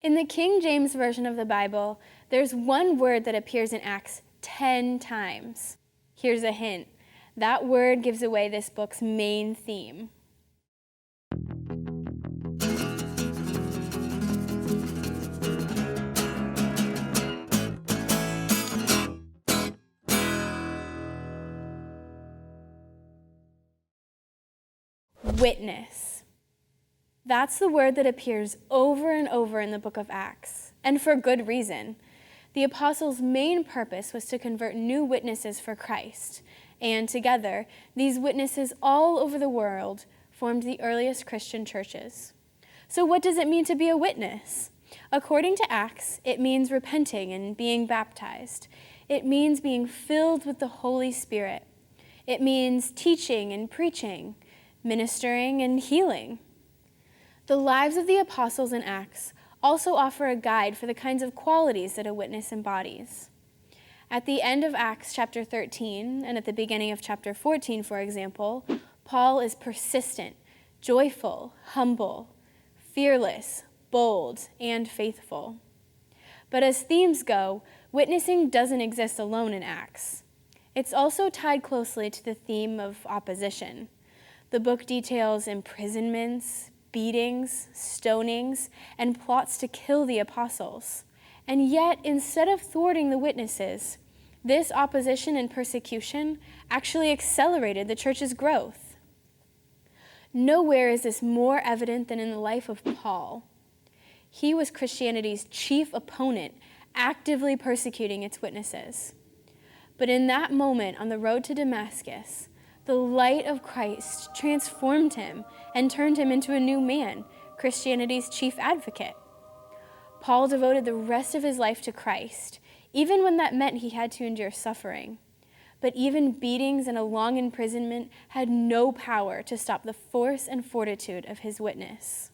In the King James Version of the Bible, there's one word that appears in Acts 10 times. Here's a hint. That word gives away this book's main theme. Witness. That's the word that appears over and over in the book of Acts, and for good reason. The apostles' main purpose was to convert new witnesses for Christ, and together, these witnesses all over the world formed the earliest Christian churches. So what does it mean to be a witness? According to Acts, it means repenting and being baptized. It means being filled with the Holy Spirit. It means teaching and preaching, ministering and healing. The lives of the apostles in Acts also offer a guide for the kinds of qualities that a witness embodies. At the end of Acts chapter 13 and at the beginning of chapter 14, for example, Paul is persistent, joyful, humble, fearless, bold, and faithful. But as themes go, witnessing doesn't exist alone in Acts. It's also tied closely to the theme of opposition. The book details imprisonments, beatings, stonings, and plots to kill the apostles. And yet, instead of thwarting the witnesses, this opposition and persecution actually accelerated the church's growth. Nowhere is this more evident than in the life of Paul. He was Christianity's chief opponent, actively persecuting its witnesses. But in that moment on the road to Damascus, the light of Christ transformed him and turned him into a new man, Christianity's chief advocate. Paul devoted the rest of his life to Christ, even when that meant he had to endure suffering. But even beatings and a long imprisonment had no power to stop the force and fortitude of his witness.